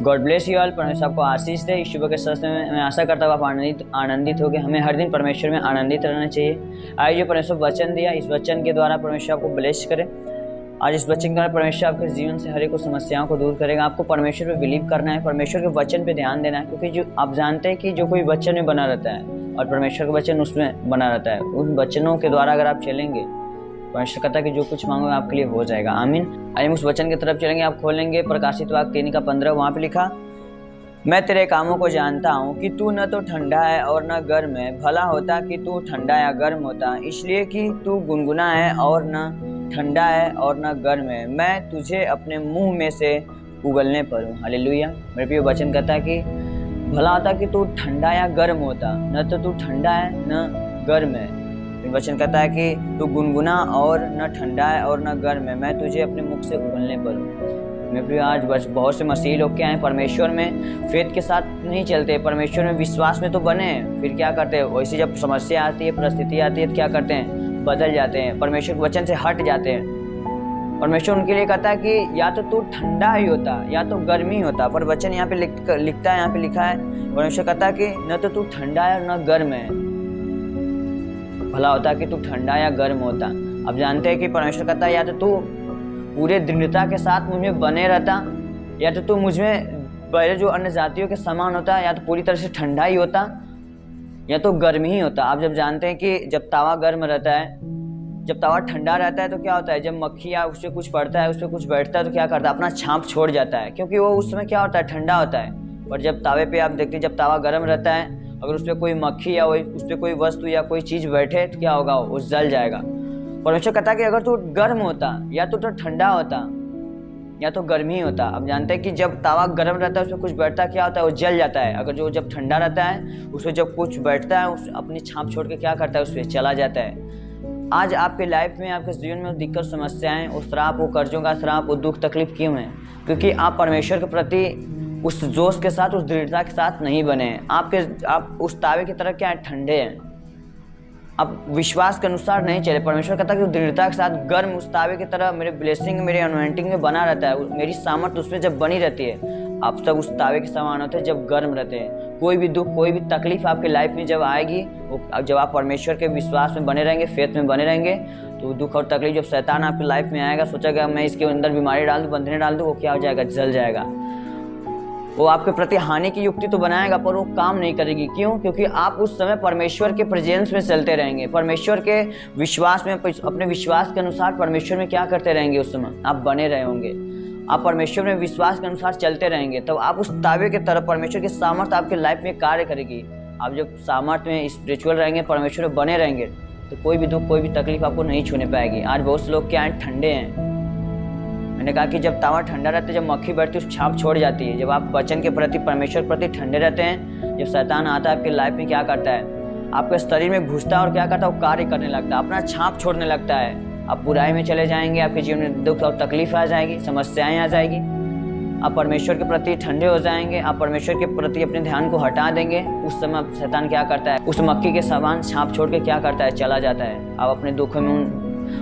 God bless you all. परमेश्वर आपको आशीष दे। इस सुबह के सत्संग में मैं आशा करता हूँ आप आनंदित होगे। हमें हर दिन परमेश्वर में आनंदित रहना चाहिए। आज जो परमेश्वर वचन दिया, इस वचन के द्वारा परमेश्वर आपको ब्लेस करे। आज इस वचन के द्वारा परमेश्वर आपके जीवन से हर एक समस्याओं को दूर करेगा। आपको परमेश्वर पे बिलीव करना है, परमेश्वर के वचन पे ध्यान देना है, क्योंकि जो आप जानते हैं कि जो कोई वचन में बना रहता है और परमेश्वर का वचन उसमें बना रहता है, उन वचनों के द्वारा अगर आप चलेंगे, परमेश्वर कहता है कि जो कुछ मांगोगे आपके लिए हो जाएगा। आमीन। आज हम उस वचन की तरफ चलेंगे। आप खोलेंगे प्रकाशित वाक्य 3:15। वहाँ पे लिखा, मैं तेरे कामों को जानता हूँ कि तू न तो ठंडा है और न गर्म है। भला होता कि तू ठंडा या गर्म होता, इसलिए कि तू गुनगुना है और न ठंडा है और न गर्म है। मैं तुझे अपने मुंह में से उगलने पर हूँ। हालेलुया। मेरे प्रिय वचन कहता है कि भला होता कि तू ठंडा या गर्म होता, न तो तू ठंडा है न गर्म है। वचन कहता है कि तू गुनगुना और न ठंडा है और न गर्म है, मैं तुझे अपने मुख से उगलने पर हूँ। मेरे प्रिय आज बहुत से मसीही लोग क्या हैं, परमेश्वर में फेथ के साथ नहीं चलते, परमेश्वर में विश्वास में तो बने हैं, फिर क्या करते हैं, वैसे जब समस्या आती है, परिस्थिति आती है, तो क्या करते हैं, बदल जाते हैं, परमेश्वर के वचन से हट जाते हैं। परमेश्वर उनके लिए कहता है कि या तो तू ठंडा ही होता या तो गर्मी होता। पर वचन यहाँ पे लिखता है, यहाँ पे लिखा है, परमेश्वर कहता है कि न तो तू ठंडा है और न गर्म है। भला होता कि तू ठंडा या गर्म होता। अब जानते हैं कि परमेश्वर कहता है या तो तू पूरे दृढ़ता के साथ मुझ में बने रहता, या तो तू मुझ में पहले जो अन्य जातियों के समान होता, या तो पूरी तरह से ठंडा ही होता या तो गर्म ही होता। आप जब जानते हैं कि जब तवा गर्म रहता है, जब तवा ठंडा रहता है तो क्या होता है, जब मक्खी या उससे कुछ पड़ता है, उस पर कुछ बैठता है तो क्या करता है, अपना छाप छोड़ जाता है, क्योंकि वो उस समय क्या होता है, ठंडा होता है। और जब तावे पे आप देखते हैं, जब तवा गर्म रहता है, अगर उस पर कोई मक्खी या उस पर कोई वस्तु या कोई चीज़ बैठे तो क्या होगा, वो जल जाएगा। परमेश्वर कहता है कि अगर तू गर्म होता या तो ठंडा होता या तो गर्मी होता। अब जानते हैं कि जब तवा गर्म रहता है, उसमें कुछ बैठता है, क्या होता है, वो जल जाता है। अगर जो जब ठंडा रहता है, उसमें जब कुछ बैठता है, उस अपनी छाप छोड़ के क्या करता है, उस पर चला जाता है। आज आपके लाइफ में, आपके जीवन में दिक्कत, समस्याएं, वो श्राप, वो कर्जों का श्राप, वो दुख तकलीफ क्यों है? क्योंकि आप परमेश्वर के प्रति उस जोश के साथ, उस दृढ़ता के साथ नहीं बने हैं। आप उस तावे की तरह क्या है, ठंडे हैं। आप विश्वास के अनुसार नहीं चले। परमेश्वर कहता है कि दृढ़ता के साथ गर्म उस तावे की तरह मेरे ब्लेसिंग, मेरे अनॉइंटिंग में बना रहता है, मेरी सामर्थ उसमें जब बनी रहती है। आप सब उस तावे के समान होते हैं जब गर्म रहते हैं। कोई भी दुख, कोई भी तकलीफ आपके लाइफ में जब आएगी, जब आप परमेश्वर के विश्वास में बने रहेंगे, फेथ में बने रहेंगे, तो दुख और तकलीफ जब शैतान आपकी लाइफ में आएगा, सोचेगा मैं इसके अंदर बीमारी डाल दूँ, बंधने डाल दूँ, वो क्या हो जाएगा, जल जाएगा। वो आपके प्रति हानि की युक्ति तो बनाएगा, पर वो काम नहीं करेगी। क्यों? क्योंकि आप उस समय परमेश्वर के प्रेजेंस में चलते रहेंगे, परमेश्वर के विश्वास में, अपने विश्वास के अनुसार परमेश्वर में क्या करते रहेंगे, उस समय आप बने रहे होंगे। आप परमेश्वर में विश्वास के अनुसार चलते रहेंगे, तब आप उस तावे के तरफ, परमेश्वर की सामर्थ आपके लाइफ में कार्य करेगी। आप जब सामर्थ में स्पिरिचुअल रहेंगे, परमेश्वर में बने रहेंगे, तो कोई भी दुख, कोई भी तकलीफ आपको नहीं छूने पाएगी। आज बहुत से लोग क्या है, ठंडे हैं। मैंने कहा कि जब तावा ठंडा रहता है, जब मक्खी बैठती है, उस छाप छोड़ जाती है। जब आप वचन के प्रति, परमेश्वर के प्रति ठंडे रहते हैं, जब शैतान आता है आपके लाइफ में, क्या करता है, आपके शरीर में घुसता है और क्या करता है, वो कार्य करने लगता है, अपना छाप छोड़ने लगता है। आप बुराई में चले जाएंगे, आपके जीवन में दुख और तकलीफ आ जाएगी, समस्याएं आ जाएगी। आप परमेश्वर के प्रति ठंडे हो जाएंगे, आप परमेश्वर के प्रति अपने ध्यान को हटा देंगे। उस समय शैतान क्या करता है, उस मक्खी के समान छाप छोड़ के क्या करता है, चला जाता है। आप अपने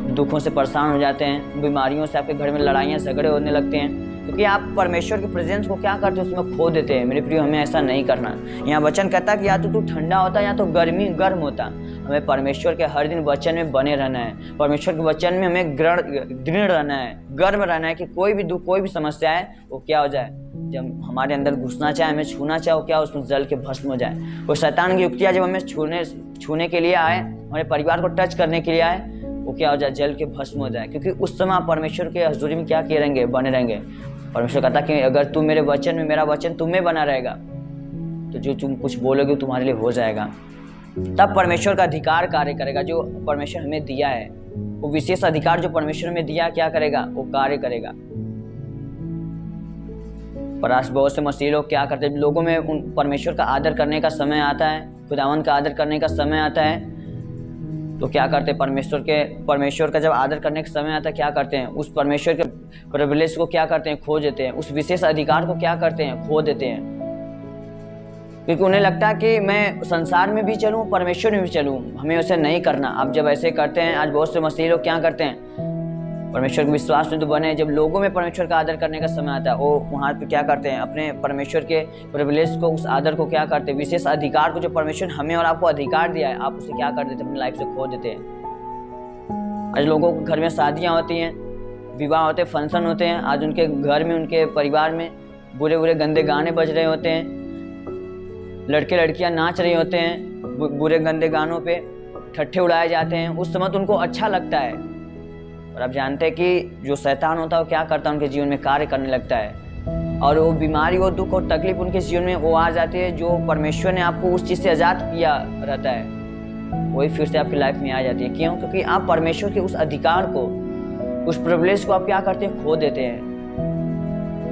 दुखों से परेशान हो जाते हैं, बीमारियों से, आपके घर में लड़ाइयाँ झगड़े होने लगते हैं, क्योंकि आप परमेश्वर के प्रेजेंस को क्या करते हैं, उसमें खो देते हैं। मेरे प्रिय, हमें ऐसा नहीं करना। यहाँ वचन कहता है कि या तो तू ठंडा होता या तो गर्म होता। हमें परमेश्वर के हर दिन वचन में बने रहना है, परमेश्वर के वचन में हमें दृढ़ रहना है, गर्म रहना है, कि कोई भी दुख, कोई भी समस्या है, वो क्या हो जाए, जब हमारे अंदर घुसना चाहे, हमें छूना चाहे, वो क्या उसमें जल के भस्म हो जाए। वो शैतान की युक्तियाँ जब हमें छूने के लिए आए, हमारे परिवार को टच करने के लिए आए, वो क्या हो जाए, जल के भस्म हो जाए। क्योंकि उस समय आप परमेश्वर के हजूरी में क्या किए रहेंगे, बने रहेंगे। परमेश्वर कहता कि अगर तुम मेरे वचन में, मेरा वचन तुम में बना रहेगा, तो जो तुम कुछ बोलोगे तुम्हारे लिए हो जाएगा। तब परमेश्वर का अधिकार कार्य करेगा, जो परमेश्वर हमें दिया है, वो विशेष अधिकार जो परमेश्वर में दिया, क्या करेगा, वो कार्य करेगा। पर आज बहुत से मसीही लोग क्या करते हैं, लोगों में उन परमेश्वर का आदर करने का समय आता है, खुदावंद का आदर करने का समय आता है, तो क्या करते हैं, परमेश्वर का जब आदर करने का समय आता है, क्या करते हैं, उस परमेश्वर के प्रिविलेज को क्या करते हैं, खो देते हैं। उस विशेष अधिकार को क्या करते हैं, खो देते हैं। क्योंकि उन्हें लगता है कि मैं संसार में भी चलूं, परमेश्वर में भी चलूं। हमें उसे नहीं करना। आप जब ऐसे करते हैं, आज बहुत से मसीही लोग क्या करते हैं, परमेश्वर के विश्वास में तो बने। जब लोगों में परमेश्वर का आदर करने का समय आता है, वो वहाँ पे क्या करते हैं, अपने परमेश्वर के प्रिविलेज को, उस आदर को क्या करते हैं, विशेष अधिकार को जो परमेश्वर हमें और आपको अधिकार दिया है, आप उसे क्या कर देते हैं, अपनी लाइफ से खो देते हैं। आज लोगों के घर में शादियाँ होती हैं, विवाह होते हैं, फंक्शन होते हैं, आज उनके घर में, उनके परिवार में बुरे बुरे गंदे गाने बज रहे होते हैं, लड़के लड़कियां नाच रहे होते हैं बुरे गंदे गानों पे, ठट्ठे उड़ाए जाते हैं। उस समय तो उनको अच्छा लगता है, और आप जानते हैं कि जो शैतान होता है वो क्या करता है, उनके जीवन में कार्य करने लगता है, और वो बीमारी, वो दुख और तकलीफ उनके जीवन में वो आ जाती है जो परमेश्वर ने आपको उस चीज़ से आज़ाद किया रहता है, वही फिर से आपकी लाइफ में आ जाती है। क्यों? क्योंकि आप परमेश्वर के उस अधिकार को, उस प्रिविलेज को आप क्या करते हैं, खो देते हैं।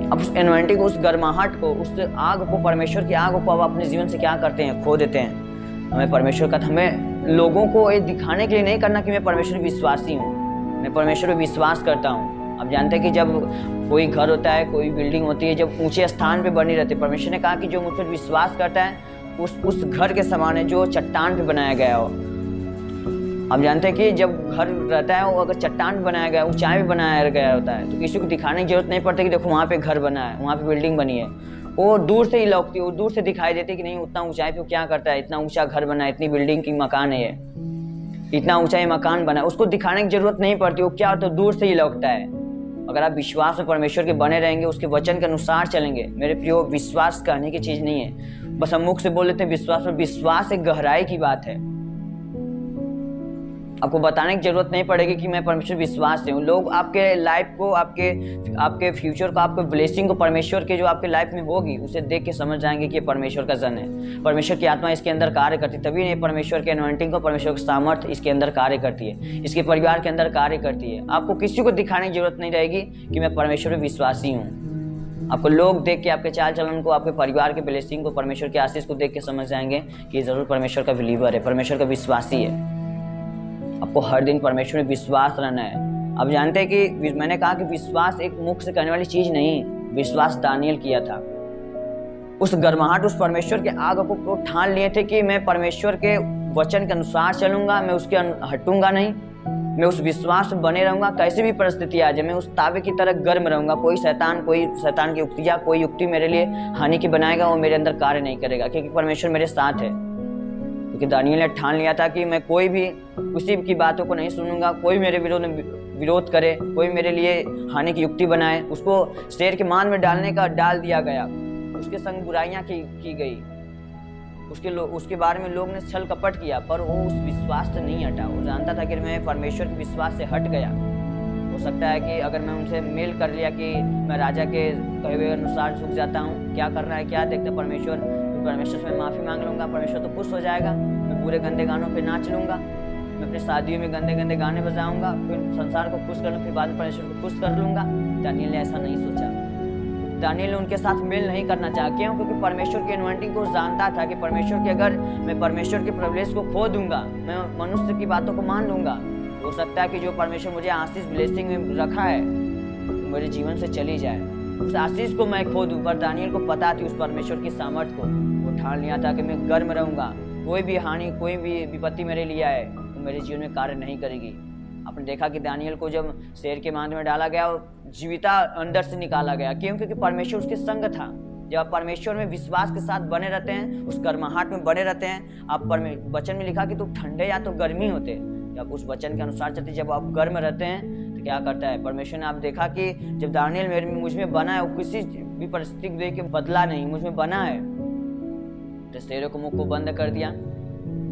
अब उस एनवायरनमेंट को, उस गर्माहट को, उस आग को, परमेश्वर की आग को आप अपने जीवन से क्या करते हैं, खो देते हैं। हमें परमेश्वर का, हमें लोगों को ये दिखाने के लिए नहीं करना कि मैं परमेश्वर विश्वासी हूँ, मैं परमेश्वर पे विश्वास करता हूँ। आप जानते हैं कि जब कोई घर होता है, कोई बिल्डिंग होती है, जब ऊंचे स्थान पे बनी रहती है, परमेश्वर ने कहा कि जो मुझ पर विश्वास करता है उस घर के समान है जो चट्टान पे बनाया गया हो। आप जानते हैं कि जब घर रहता है वो अगर चट्टान बनाया गया, ऊंचाई भी बनाया गया होता है, तो किसी को दिखाने की जरूरत नहीं पड़ती कि देखो वहाँ पे घर बना है, वहाँ पे बिल्डिंग बनी है। वो दूर से ही लौकती है, वो दूर से दिखाई देती है कि नहीं उतना ऊंचाई पे क्या करता है, इतना ऊंचा घर बना है, इतनी बिल्डिंग की मकान है, ये इतना ऊंचाई मकान बना है, उसको दिखाने की जरूरत नहीं पड़ती। वो क्या होता है, दूर से ही लौकता है। अगर आप विश्वास में परमेश्वर के बने रहेंगे, उसके वचन के अनुसार चलेंगे, मेरे प्रियो, विश्वास कहने की चीज नहीं है, बस हम मुख से बोल लेते हैं विश्वास, और विश्वास एक गहराई की बात है। आपको बताने की जरूरत नहीं पड़ेगी कि मैं परमेश्वर विश्वास से हूँ। लोग आपके लाइफ को, आपके फ्यूचर को, आपके ब्लेसिंग को, परमेश्वर के जो आपके लाइफ में होगी, उसे देख के समझ जाएंगे कि ये परमेश्वर का जन है, परमेश्वर की आत्मा इसके अंदर कार्य करती है। तभी नहीं परमेश्वर के अनॉइंटिंग को, परमेश्वर की सामर्थ इसके अंदर कार्य करती है, इसके परिवार के अंदर कार्य करती है। आपको किसी को दिखाने की जरूरत नहीं रहेगी कि मैं परमेश्वर में विश्वासी हूँ। आपको लोग देख के, आपके चाल चलन को, आपके परिवार के ब्लेसिंग को, परमेश्वर के आशीष को देख के समझ जाएंगे कि जरूर परमेश्वर का बिलीवर है, परमेश्वर का विश्वासी है। आपको हर दिन परमेश्वर में विश्वास रहना है। अब जानते हैं कि मैंने कहा कि विश्वास एक मुख से करने वाली चीज नहीं, विश्वास दानियल किया था। उस गर्माहट, उस परमेश्वर के आग को ठान लिए थे कि मैं परमेश्वर के वचन के अनुसार चलूंगा, मैं उसके हटूंगा नहीं, मैं उस विश्वास में बने रहूंगा, कैसी भी परिस्थिति आ जाए मैं उस तावे की तरह गर्म रहूंगा। कोई शैतान की युक्तियां, कोई युक्ति मेरे लिए हानि की बनाएगा, वो मेरे अंदर कार्य नहीं करेगा, क्योंकि परमेश्वर मेरे साथ है। क्योंकि दानियल ने ठान लिया था कि मैं कोई भी किसी की बातों को नहीं सुनूंगा, कोई मेरे विरोध करे, कोई मेरे लिए हानि की युक्ति बनाए, उसको शेर के मान में डाल दिया गया, उसके संग बुराइयां की गई, उसके बारे में लोग ने छल कपट किया, पर वो उस विश्वास से नहीं हटा। वो जानता था कि मैं परमेश्वर के विश्वास से हट गया। हो सकता है कि अगर मैं उनसे मेल कर लिया कि मैं राजा के कहे हुए अनुसार झुक जाता हूँ, क्या कर रहा है, क्या देखता परमेश्वर से मैं माफ़ी मांग लूँगा, परमेश्वर तो खुश हो जाएगा, मैं पूरे गंदे गानों पे नाच लूँगा, मैं अपने शादियों में गंदे गंदे गाने बजाऊँगा, फिर संसार को खुश कर लूँ, फिर बाद में परमेश्वर को खुश कर लूँगा। दानियल ने ऐसा नहीं सोचा। दानियल ने उनके साथ मेल नहीं करना चाहा। क्यों? क्योंकि परमेश्वर की एनवायरनमेंट को जानता था कि परमेश्वर के, अगर मैं परमेश्वर के प्रिविलेज को खो दूंगा, मैं मनुष्य की बातों को मान लूँगा, हो सकता है कि जो परमेश्वर मुझे आशीष ब्लेसिंग में रखा है तो मेरे जीवन से चली जाए, उस आशीष को मैं खो दूँ। पर दानियल को पता थी उस परमेश्वर की सामर्थ को, वो ठान लिया था कि मैं गर्म रहूँगा, कोई भी हानि, कोई भी विपत्ति मेरे लिए आए तो मेरे जीवन में कार्य नहीं करेगी। आपने देखा कि दानियल को जब शेर के मांद में डाला गया और जीविता अंदर से निकाला गया। क्यों? क्योंकि परमेश्वर उसके संग था। जब आप परमेश्वर में विश्वास के साथ बने रहते हैं, उस गर्माहट में बने रहते हैं, आप वचन में लिखा कि तुम ठंडे या तो गर्मी होते, जब उस वचन के अनुसार चलते, जब आप गर्म रहते हैं तो क्या करता है परमेश्वर ने, आप देखा कि जब दानियल मुझ में बना है, वो किसी भी परिस्थिति को देख के बदला नहीं, मुझ में बना है, तो शेरों को मुख को बंद कर दिया।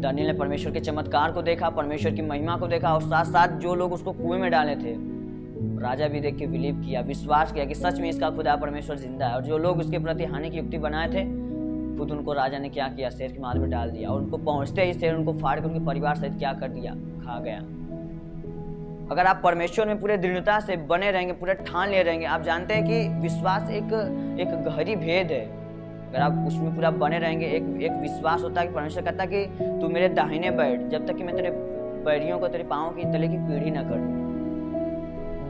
दानियल ने परमेश्वर के चमत्कार को देखा, परमेश्वर की महिमा को देखा, और साथ साथ जो लोग उसको कुएं में डाले थे, राजा भी देख के बिलीव किया, विश्वास किया कि सच में इसका खुदा परमेश्वर जिंदा है। और जो लोग उसके प्रति हानि की युक्ति बनाए थे, खुद उनको राजा ने क्या किया, शेर के मांद में डाल दिया, और उनको पहुंचते ही शेर उनको फाड़ के उनके परिवार सहित क्या कर दिया, खा गया। अगर आप परमेश्वर में पूरे दृढ़ता से बने रहेंगे, पूरे ठान लिए रहेंगे, आप जानते हैं कि विश्वास एक गहरी भेद है। अगर आप उसमें पूरा बने रहेंगे, एक विश्वास होता है कि परमेश्वर कहता है कि तू मेरे दाहिने बैठ, जब तक कि मैं तेरे बैरियों को, तेरे पाँव की तले की पीढ़ी न कर दूं।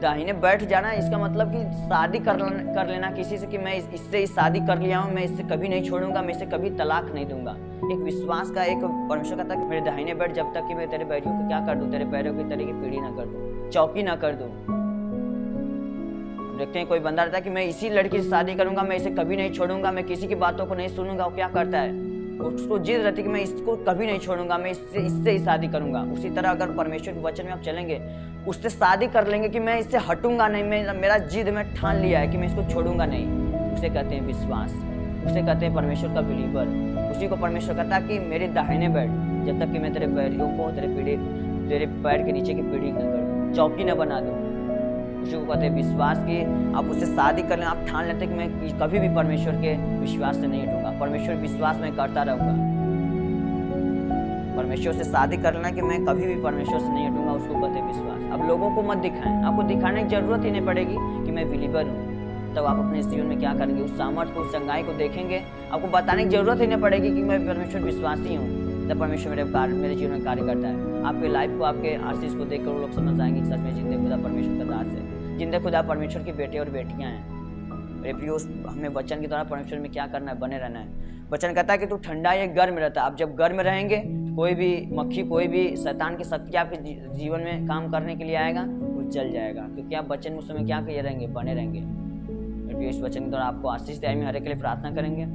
दाहिने बैठ जाना, इसका मतलब कि शादी कर लेना किसी से, कि मैं इससे शादी कर लिया हूँ, मैं इससे कभी नहीं छोड़ूंगा, मैं इसे कभी तलाक नहीं दूंगा। एक विश्वास का एक परमेश्वर कहता है कि मेरे दाहिने बैठ, जब तक कि मैं तेरे बैरियों को क्या कर दूं, तेरे पैरों की तले की पीढ़ी ना कर दूं, चौकी ना कर दूं। देखते हैं कोई बंदा रहता है कि मैं इसी लड़की से शादी करूंगा, मैं इसे कभी नहीं छोड़ूंगा, मैं किसी की बातों को नहीं सुनूंगा। वो क्या करता है, उसको जिद रहती है कि मैं इसको कभी नहीं छोड़ूंगा, मैं इससे ही शादी करूंगा। उसी तरह अगर परमेश्वर के वचन में आप चलेंगे, उससे शादी कर लेंगे कि मैं इससे हटूंगा नहीं, मेरा जिद मैं ठान लिया है कि मैं इसको छोड़ूंगा नहीं। उसे कहते हैं विश्वास, उसे कहते हैं परमेश्वर का बिलीवर। उसी को परमेश्वर कहता है कि मेरे दाहिने बैठ जब तक कि मैं तेरे पैरों को तेरे पैर के नीचे की पीढ़ी चौकी न बना दूं। उसी को कहते हैं विश्वास की आप उससे शादी कर लें, आप ठान लेते हैं कि मैं कभी भी परमेश्वर के विश्वास से नहीं हटूंगा, परमेश्वर विश्वास में करता रहूंगा। परमेश्वर से शादी कर लेना कि मैं कभी भी परमेश्वर से नहीं हटूंगा, उसको कहते हैं विश्वास। अब लोगों को मत दिखाएं, आपको दिखाने की जरूरत ही नहीं पड़ेगी कि मैं बिलीवर हूँ। तब आप अपने जीवन में क्या करेंगे, उस सामर्थ्य को, उस संगाई को देखेंगे। आपको बताने की जरूरत ही नहीं पड़ेगी कि मैं परमेश्वर विश्वासी हूँ। तब परमेश्वर मेरे जीवन में कार्य करता है। आपके लाइफ को, आपके आशीष को देखकर लोग समझ आएंगे कि सच में जिंदे खुदा परमेश्वर का दास है, जिंदे खुदा परमेश्वर के बेटे और बेटियां हैं। मेरे प्रियो, हमें वचन की द्वारा परमेश्वर में क्या करना है, बने रहना है। वचन कहता है कि तू ठंडा या गर्म रहता है। आप जब गर्म रहेंगे, कोई भी मक्खी, कोई भी शैतान की शक्ति आपके जीवन में काम करने के लिए आएगा, वो जल जाएगा, क्योंकि आप वचन उस समय क्या किए रहेंगे, बने रहेंगे। मेरे प्रियो, इस वचन के द्वारा आपको आशीष दे। हर एक के लिए प्रार्थना करेंगे।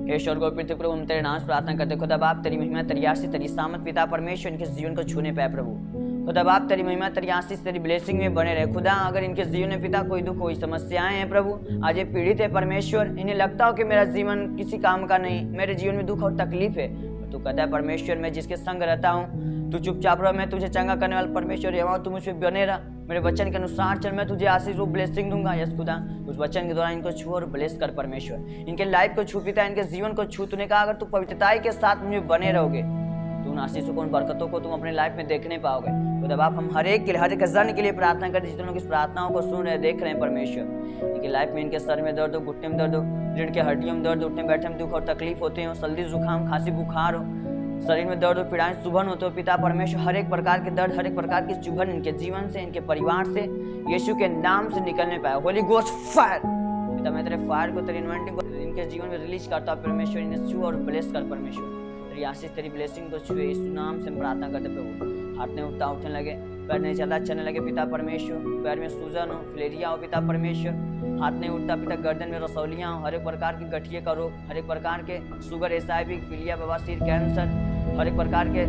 हे स्वर्ग और पृथ्वी प्रभु, हम तेरे नाम से प्रार्थना करते खुदा बाप, तेरी महिमा, तेरी आशीष, तेरी सामत पिता परमेश्वर इनके जीवन को छूने पाए प्रभु। खुदा बाप, तेरी महिमा, तेरी आशीष, तेरी ब्लेसिंग में बने रहे। खुदा, अगर इनके जीवन में पिता कोई दुख, कोई समस्याएं हैं प्रभु, आज ये पीड़ित है परमेश्वर, इन्हें लगता हो कि मेरा जीवन किसी काम का नहीं, मेरे जीवन में दुख और तकलीफ है, तो कहता है परमेश्वर, मैं जिसके संग रहता हूँ, तू चुपचाप रह, मैं तुझे चंगा करने वाला परमेश्वर है, तू मुझ पर बने रह, मेरे वचन के अनुसार चल, मैं तुझे आशीष रूप ब्लेसिंग दूंगा। यस खुदा, उस वचन के द्वारा इनको छू और ब्लेस कर परमेश्वर, इनके लाइफ को छू पिता, इनके जीवन को छू। तूने कहा अगर तू पवित्रताई के साथ मुझे बने रहोगे, तो उन आशीषों को, उन बरकतों को तुम अपने लाइफ में देखने पाओगे। खुदा बाप, हम हर एक जन के लिए प्रार्थना करते, जितने लोग इस प्रार्थनाओं को सुन रहे, देख रहे हैं परमेश्वर, इनकी लाइफ में, इनके सर में दर्द हो, घुटने में दर्द हो, रीढ़ के हड्डियों में दर्द, उठने बैठने में दुख और तकलीफ होते हो, सर्दी जुकाम खांसी बुखार हो, शरीर में दर्द और पीड़ाएं चुभन होते हो पिता परमेश्वर, हर एक प्रकार के दर्द, हर एक प्रकार की चुभन इनके जीवन से, इनके परिवार से, यीशु के नाम से निकलने पाए। होली गोस्ट फायर पिता, मैं तेरे फायर को, तेरी इन्वेंटिंग को इनके जीवन में रिलीज करता हूँ परमेश्वर, इन्हें छू और ब्लेस कर परमेश्वर, तेरी आशीष, तेरी ब्लेसिंग को छुए, यीशु नाम से हम प्रार्थना करते प्रभु। हाथ में उठने लगे, पैर नहीं चलता चलने लगे पिता परमेश्वर, पैर में सूजन हो, फिलेरिया हो पिता परमेश्वर, हाथ नहीं उठता पिता, गर्दन में रसौलियाँ हो, हर एक प्रकार की गठिए का रोग, हर एक प्रकार के शुगर, एसाइवी, पीलिया, बवासीर, कैंसर, हर एक प्रकार के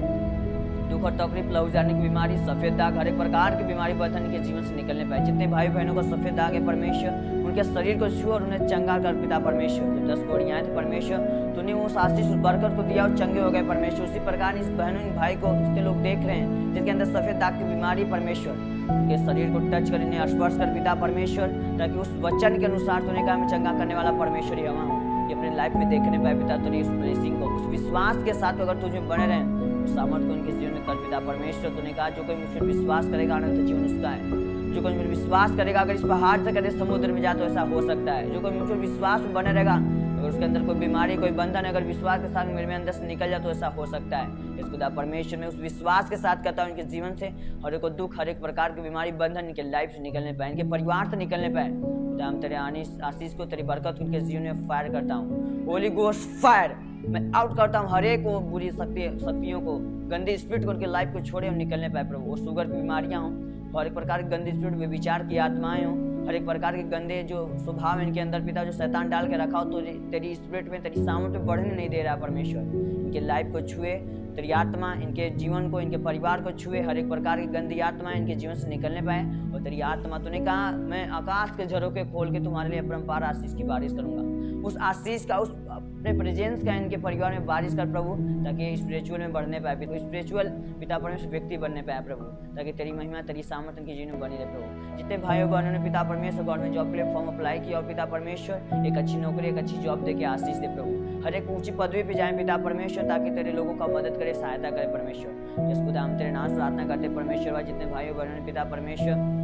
दुख और तकलीफ, लहू जाने की बीमारी, सफेद दाग, हर एक प्रकार की बीमारी बर्तन के जीवन से निकलने पाए। जितने भाई बहनों को सफेद दाग है परमेश्वर, उनके शरीर को छू और उन्हें चंगा कर पिता परमेश्वर। जब 10 कोड़ियाँ आए थे परमेश्वर, तूने उस आशीष, उस बरकत को दिया और चंगे हो गए परमेश्वर। उसी प्रकार इस बहनों, इन भाई को, जितने लोग देख रहे हैं जिनके अंदर सफेद दाग की बीमारी परमेश्वर, उनके शरीर को टच कर, इन्हें स्पर्श कर पिता परमेश्वर, ताकि उस वचन के अनुसार तूने कहा मैं चंगा करने वाला परमेश्वर ही हूँ, ये अपने लाइफ में देखने पाए पिता। तूने उस ब्लेसिंग को, उस विश्वास के साथ अगर तुझे बने रहे, उस सामर्थ को उनके जीवन में कर पिता परमेश्वर। तूने कहा जो कोई मुझ पर विश्वास करेगा अनंत जीवन उसका है, जो कोई मुझ पर विश्वास करेगा, अगर इस पहाड़ से कदे समुद्र में जा तो ऐसा हो सकता है। जो कोई मुझ पर विश्वास में बने रहेगा, अगर उसके अंदर कोई बीमारी, कोई बंधन, अगर विश्वास के साथ मेरे अंदर से निकल जाए तो ऐसा हो सकता है। इस खुदा परमेश्वर में उस विश्वास के साथ कहता हूँ, इनके जीवन से हर एक दुख, हर एक प्रकार की बीमारी, बंधन इनके लाइफ से निकलने पाए, इनके परिवार से निकलने पाए। खुदा, हम तेरे आशीष को, तेरी बरकत को इनके जीवन में फायर करता हूँ। होली गोस्ट फायर, मैं आउट करता हूँ हर एक को, बुरी शक्तियों को, गंदी स्पिरिट को उनके लाइफ को छोड़े, हम निकलने पाए प्रभु। वो शुगर की बीमारियाँ हों, हर एक प्रकार की गंदी स्पिरिट में विचार की आत्माएं हों, हर एक प्रकार के गंदे जो स्वभाव इनके अंदर पिता, जो शैतान डाल के रखा हो, तो तेरी स्पिरिट में, तेरी सामर्थ में बढ़ने नहीं दे रहा परमेश्वर। इनके लाइफ को छुए, तेरी आत्मा इनके जीवन को, इनके परिवार को छुए, हर एक प्रकार की गंदी आत्मा इनके जीवन से निकलने पाए। और तेरी आत्मा, तूने कहा मैं आकाश के झरोखे खोल के तुम्हारे लिए अपरंपार आशीष की बारिश करूंगा। उस आशीष का, उस अपने प्रेजेंस का इनके परिवार में बारिश कर प्रभु, ताकि स्पिरिचुअल में बढ़ने पाए, तो स्पिरिचुअल पिता परमेश्वर व्यक्ति बनने पाए प्रभु, ताकि तेरी महिमा, तेरी सामर्थ इनके जीवन में बनी रहे प्रभु। जितने भाइयों बहनों ने पिता परमेश्वर गवर्नमेंट जॉब के लिए फॉर्म अप्लाई किया, और पिता परमेश्वर एक अच्छी नौकरी, एक अच्छी जॉब देके आशीष दे प्रभु, हर एक ऊंची पदवी पे जाए पिता परमेश्वर, ताकि तेरे लोगों का मदद करे, सहायता करे परमेश्वर। जिस खुदा हम तेरे नाम प्रार्थना करते परमेश्वर। जितने भाइयों बहनों ने पिता परमेश्वर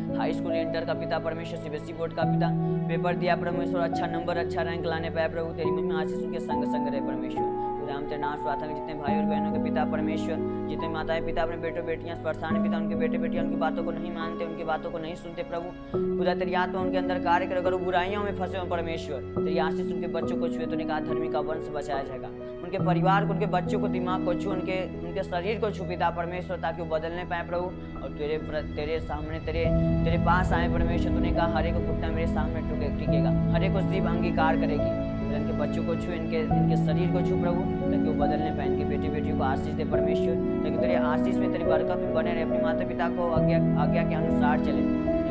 हाई स्कूल, इंटर का पिता परमेश्वर, सीबीएसई बोर्ड का पिता पेपर दिया परमेश्वर, अच्छा नंबर, अच्छा रैंक लाने पाए प्रभु, तेरी महिमा आशीष उनके संग संग रहे परमेश्वर। हम तेरे नाम प्रार्थना करते, जितने भाई और बहनों के पिता परमेश्वर, जितने माताएं पिता अपने बेटों बेटियां परेशान है पिता, उनके बेटे बेटियां उनकी बातों को नहीं मानते, उनकी बातों को नहीं सुनते प्रभु, खुदा तेरी आत्मा उनके अंदर कार्य करे, अगर वो बुराइयों में फंसे हो परमेश्वर, तेरी आशीष उनके बच्चों को छुए, तो ने कहा धर्मी का वंश बचाया जाएगा, उनके परिवार को, उनके बच्चों को, दिमाग को छू, उनके शरीर को छू पिता परमेश्वर, ताकि वो बदलने पाए प्रभु। और तेरे सामने तेरे पास आए परमेश्वर। तूने कहा हर एक घुटना मेरे सामने टिकेगा, हर एक जीभ अंगीकार करेगी। इनके बच्चों को छू, इनके शरीर को छू प्रभु, ताकि वो बदलने पाए। इनके बेटे बेटियों को आशीष दे परमेश्वर, ताकि तेरे आशीष में, तेरी बरकत में बने रहे। अपने माता पिता को आज्ञा के अनुसार चले।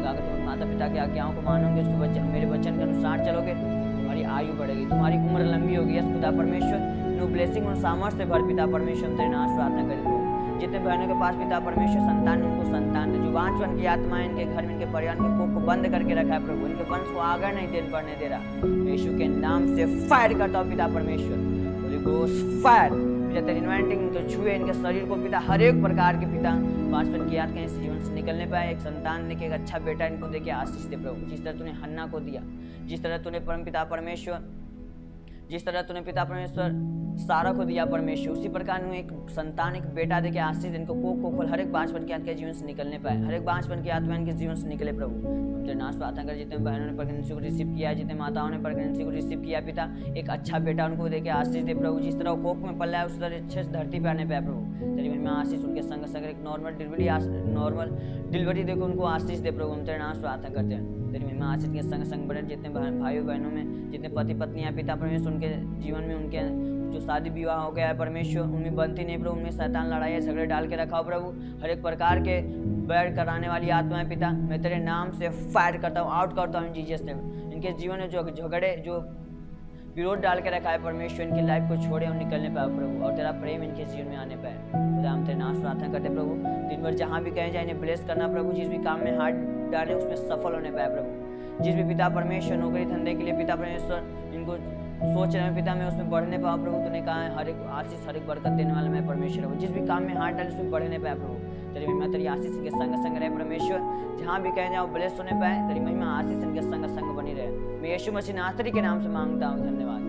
अगर तुम माता पिता की आज्ञाओं को मानोगे, उसके मेरे वचन के अनुसार चलोगे, तुम्हारी आयु बढ़ेगी, तुम्हारी उम्र लंबी होगी। यस पिता परमेश्वर, नो ब्लेसिंग और सामर्थ्य भर पिता परमेश्वर, तेरे नाम प्रार्थना करते हो। जितने बहनों के पास पिता परमेश्वर संतान, उनको संतान दे। जो बांझपन की आत्माएं इनके घर में, इनके परिवार के कोख को बंद करके रखा है प्रभु, इनके वंश को आगे नहीं बढ़ने दे रहा, यीशु के नाम से फायर करता हूँ पिता परमेश्वर। होली गोस्ट फायर, पिता तेरी एनवायरनमेंट इनको छुए, इनके शरीर को पिता हर एक प्रकार के पिता बांझपन की याद कहीं से जीवन से निकलने पाए। एक संतान देके, एक अच्छा बेटा इनको देके आशीष दे प्रभु। जिस तरह तूने हन्ना को दिया, जिस तरह तूने परम पिता परमेश्वर, जिस तरह तूने पिता परमेश्वर सारा को दिया परमेश्वर, उसी प्रकार एक संतान, एक बेटा देके आशीष इनको को खोल, हर एक बांझपन की आत्मा के जीवन से निकलने पाए, हर एक बांझपन की आत्मा इनके जीवन से निकले प्रभु। हम तेरे नाम प्रार्थना कर, जितने बहनों ने प्रेगनेंसी को रिसीव किया, जितने माताओं ने प्रेगनेंसी को रिसीव किया पिता, एक अच्छा बेटा उनको देके आशीष दे प्रभु। जिस तरह वो कोख में पल रहा है, उस तरह अच्छे से धरती पे आने पाए प्रभु। तेरी महिमा आशीष उनके संग संग एक नॉर्मल डिलीवरी देखो, उनको आशीष दे प्रभु। हम तेरे नाम प्रार्थना करते हैं, तेरी महिमा आशीष के संग संग बढ़े। जितने भाइयों बहनों में, जितने पति पत्नियां पिता परमेश्वर, उनके जीवन में, उनके जो शादी विवाह हो गया है परमेश्वर, उनमें बनती नहीं प्रभु, उनमें शैतान लड़ाई झगड़े डाल के रखा हो प्रभु। हर एक प्रकार के बैर कराने वाली आत्माएं पिता, मैं तेरे नाम से फायर करता हूँ, आउट करता हूँ जीसस नेम। इनके जीवन में जो झगड़े, जो विरोध डाल के रखा है परमेश्वर, इनकी लाइफ को छोड़े और निकलने पाए प्रभु, और तेरा प्रेम इनके जीवन में आने पाए। खुदा हम तेरे नाम प्रार्थना करते प्रभु। दिन भर जहाँ भी कहीं जाए इन्हें ब्लेस करना प्रभु, जिस भी काम में हाथ डाले उसमें सफल होने पाए प्रभु। जिस भी पिता परमेश्वर नौकरी धंधे के लिए पिता परमेश्वर इनको सोच रहे हैं पिता, मैं उसमें बढ़ने पाऊँ प्रभु। तूने कहा है हर एक आशीष, हर एक बरकत देने वाला मैं परमेश्वर हूँ। जिस भी काम में हाथ डाले उसमें बढ़ने पाए प्रभु। तेरी महिमा तेरी आशीष इनके संग संग रहे परमेश्वर, जहाँ भी कहीं जाओ ब्लेस होने पाए। तेरी महिमा आशीष इनके संग संग बनी रहे। मैं यीशु मसीह नासरी के नाम से मांगता हूँ, धन्यवाद।